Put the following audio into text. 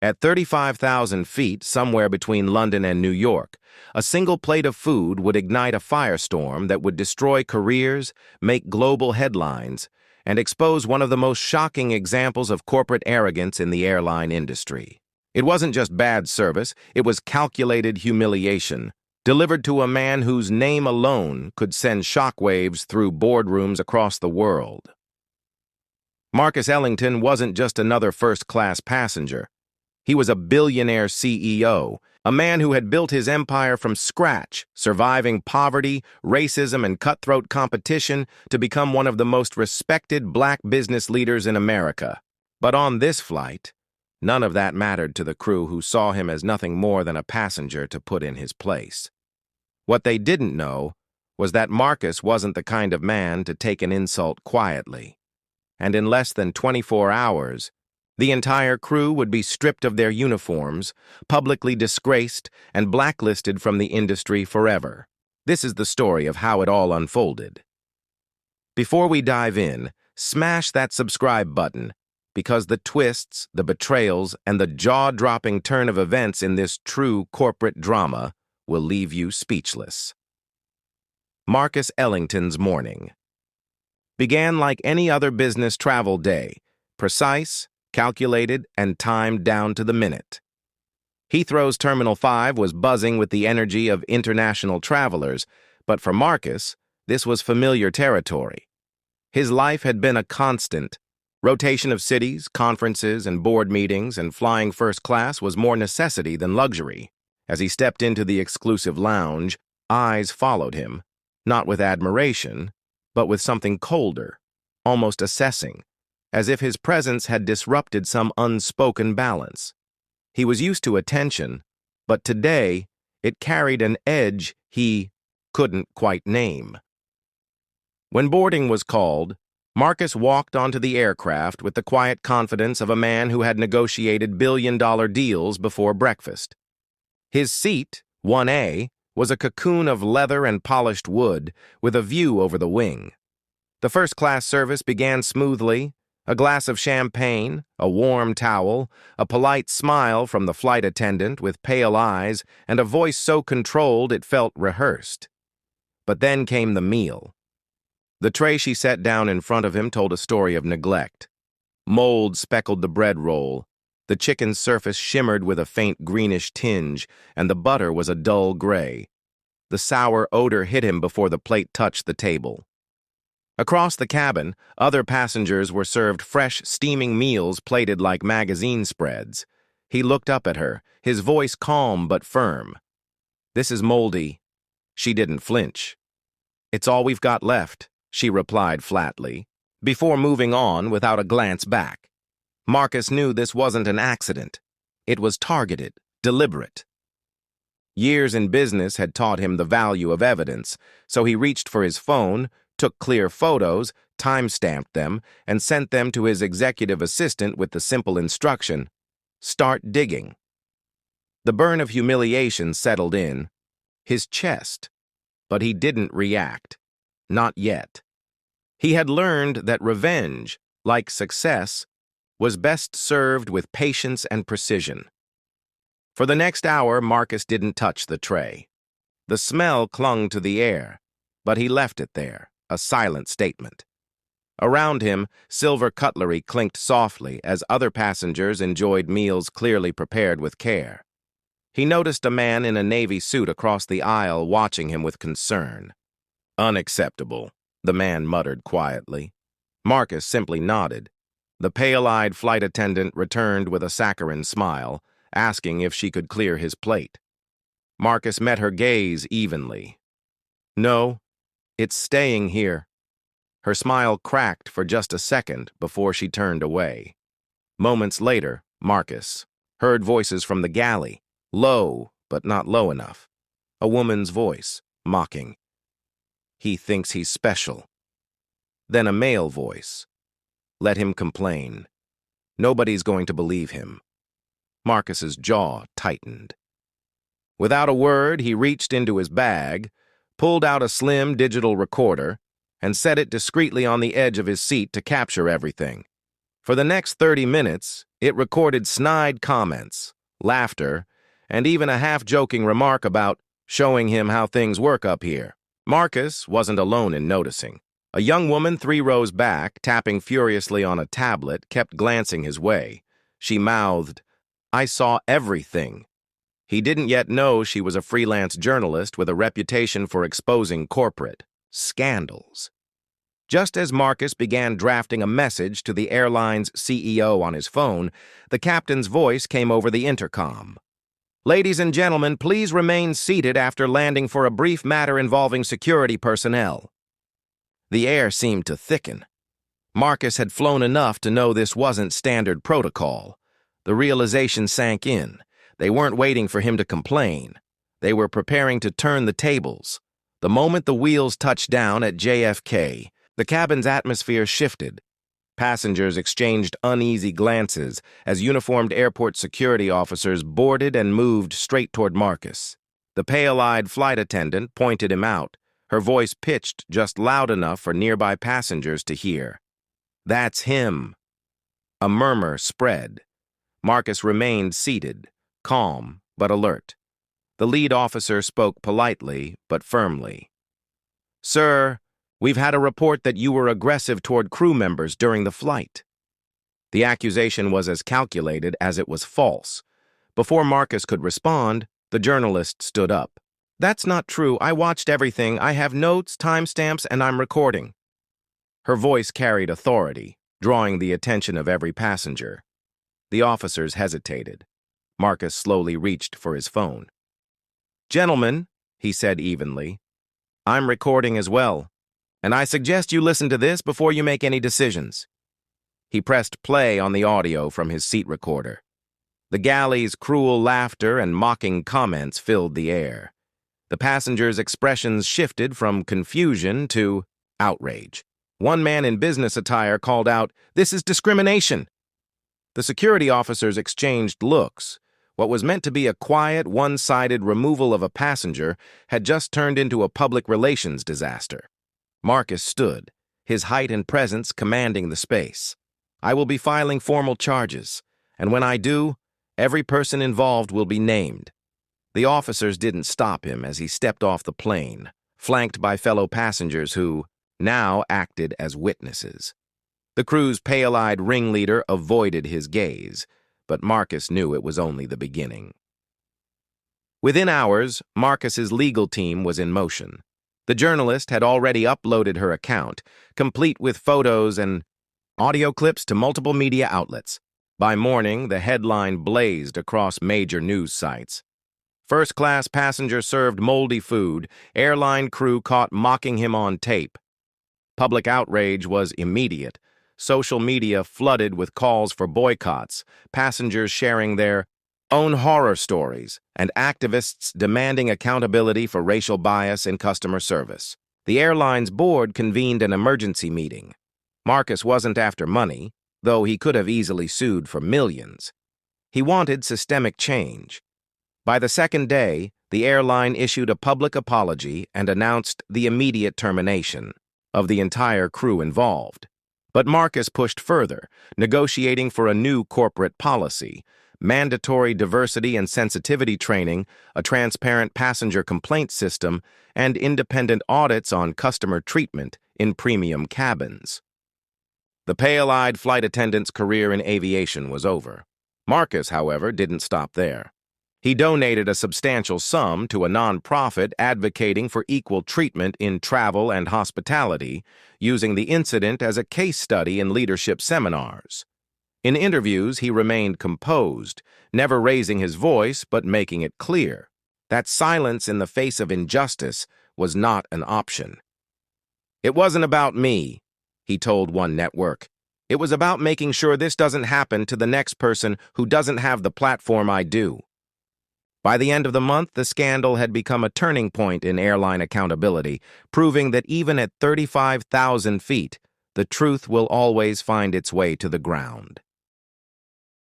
At 35,000 feet, somewhere between London and New York, a single plate of food would ignite a firestorm that would destroy careers, make global headlines, and expose one of the most shocking examples of corporate arrogance in the airline industry. It wasn't just bad service, it was calculated humiliation, delivered to a man whose name alone could send shockwaves through boardrooms across the world. Marcus Ellington wasn't just another first-class passenger. He was a billionaire CEO, a man who had built his empire from scratch, surviving poverty, racism, and cutthroat competition to become one of the most respected black business leaders in America. But on this flight, none of that mattered to the crew who saw him as nothing more than a passenger to put in his place. What they didn't know was that Marcus wasn't the kind of man to take an insult quietly. And in less than 24 hours, the entire crew would be stripped of their uniforms, publicly disgraced, and blacklisted from the industry forever. This is the story of how it all unfolded. Before we dive in, smash that subscribe button, because the twists, the betrayals, and the jaw-dropping turn of events in this true corporate drama will leave you speechless. Marcus Ellington's morning began like any other business travel day, precise, calculated, and timed down to the minute. Heathrow's Terminal 5 was buzzing with the energy of international travelers, but for Marcus, this was familiar territory. His life had been a constant. Rotation of cities, conferences, and board meetings, and flying first class was more necessity than luxury. As he stepped into the exclusive lounge, eyes followed him, not with admiration, but with something colder, almost assessing, as if his presence had disrupted some unspoken balance. He was used to attention, but today it carried an edge he couldn't quite name. When boarding was called, Marcus walked onto the aircraft with the quiet confidence of a man who had negotiated billion-dollar deals before breakfast. His seat, 1A, was a cocoon of leather and polished wood with a view over the wing. The first-class service began smoothly. A glass of champagne, a warm towel, a polite smile from the flight attendant with pale eyes, and a voice so controlled it felt rehearsed. But then came the meal. The tray she set down in front of him told a story of neglect. Mold speckled the bread roll, the chicken's surface shimmered with a faint greenish tinge, and the butter was a dull gray. The sour odor hit him before the plate touched the table. Across the cabin, other passengers were served fresh, steaming meals plated like magazine spreads. He looked up at her, his voice calm but firm. "This is Moldy." She didn't flinch. "It's all we've got left," she replied flatly, before moving on without a glance back. Marcus knew this wasn't an accident. It was targeted, deliberate. Years in business had taught him the value of evidence, so he reached for his phone, took clear photos, time-stamped them, and sent them to his executive assistant with the simple instruction, "Start digging." The burn of humiliation settled in his chest, but he didn't react. Not yet. He had learned that revenge, like success, was best served with patience and precision. For the next hour, Marcus didn't touch the tray. The smell clung to the air, but he left it there, a silent statement. Around him, silver cutlery clinked softly as other passengers enjoyed meals clearly prepared with care. He noticed a man in a navy suit across the aisle watching him with concern. "Unacceptable," the man muttered quietly. Marcus simply nodded. The pale-eyed flight attendant returned with a saccharine smile, asking if she could clear his plate. Marcus met her gaze evenly. "No, it's staying here." Her smile cracked for just a second before she turned away. Moments later, Marcus heard voices from the galley, low but not low enough. A woman's voice, mocking. "He thinks he's special." Then a male voice. "Let him complain. Nobody's going to believe him." Marcus's jaw tightened. Without a word, he reached into his bag, pulled out a slim digital recorder, and set it discreetly on the edge of his seat to capture everything. For the next 30 minutes, it recorded snide comments, laughter, and even a half-joking remark about showing him how things work up here. Marcus wasn't alone in noticing. A young woman 3 rows back, tapping furiously on a tablet, kept glancing his way. She mouthed, "I saw everything." He didn't yet know she was a freelance journalist with a reputation for exposing corporate scandals. Just as Marcus began drafting a message to the airline's CEO on his phone, the captain's voice came over the intercom. "Ladies and gentlemen, please remain seated after landing for a brief matter involving security personnel." The air seemed to thicken. Marcus had flown enough to know this wasn't standard protocol. The realization sank in. They weren't waiting for him to complain. They were preparing to turn the tables. The moment the wheels touched down at JFK, the cabin's atmosphere shifted. Passengers exchanged uneasy glances as uniformed airport security officers boarded and moved straight toward Marcus. The pale-eyed flight attendant pointed him out, her voice pitched just loud enough for nearby passengers to hear. "That's him." A murmur spread. Marcus remained seated, calm but alert. The lead officer spoke politely but firmly. "Sir, we've had a report that you were aggressive toward crew members during the flight." The accusation was as calculated as it was false. Before Marcus could respond, the journalist stood up. "That's not true. I watched everything. I have notes, timestamps, and I'm recording." Her voice carried authority, drawing the attention of every passenger. The officers hesitated. Marcus slowly reached for his phone. "Gentlemen," he said evenly, "I'm recording as well, and I suggest you listen to this before you make any decisions." He pressed play on the audio from his seat recorder. The galley's cruel laughter and mocking comments filled the air. The passengers' expressions shifted from confusion to outrage. One man in business attire called out, "This is discrimination!" The security officers exchanged looks. What was meant to be a quiet, one-sided removal of a passenger had just turned into a public relations disaster. Marcus stood, his height and presence commanding the space. "I will be filing formal charges, and when I do, every person involved will be named." The officers didn't stop him as he stepped off the plane, flanked by fellow passengers who now acted as witnesses. The crew's pale-eyed ringleader avoided his gaze, but Marcus knew it was only the beginning. Within hours, Marcus's legal team was in motion. The journalist had already uploaded her account, complete with photos and audio clips to multiple media outlets. By morning, the headline blazed across major news sites. First-class passenger served moldy food, airline crew caught mocking him on tape. Public outrage was immediate. Social media flooded with calls for boycotts, passengers sharing their own horror stories, and activists demanding accountability for racial bias in customer service. The airline's board convened an emergency meeting. Marcus wasn't after money, though he could have easily sued for millions. He wanted systemic change. By the second day, the airline issued a public apology and announced the immediate termination of the entire crew involved. But Marcus pushed further, negotiating for a new corporate policy, mandatory diversity and sensitivity training, a transparent passenger complaint system, and independent audits on customer treatment in premium cabins. The pale-eyed flight attendant's career in aviation was over. Marcus, however, didn't stop there. He donated a substantial sum to a nonprofit advocating for equal treatment in travel and hospitality, using the incident as a case study in leadership seminars. In interviews, he remained composed, never raising his voice but making it clear that silence in the face of injustice was not an option. "It wasn't about me," he told one network. "It was about making sure this doesn't happen to the next person who doesn't have the platform I do." By the end of the month, the scandal had become a turning point in airline accountability, proving that even at 35,000 feet, the truth will always find its way to the ground.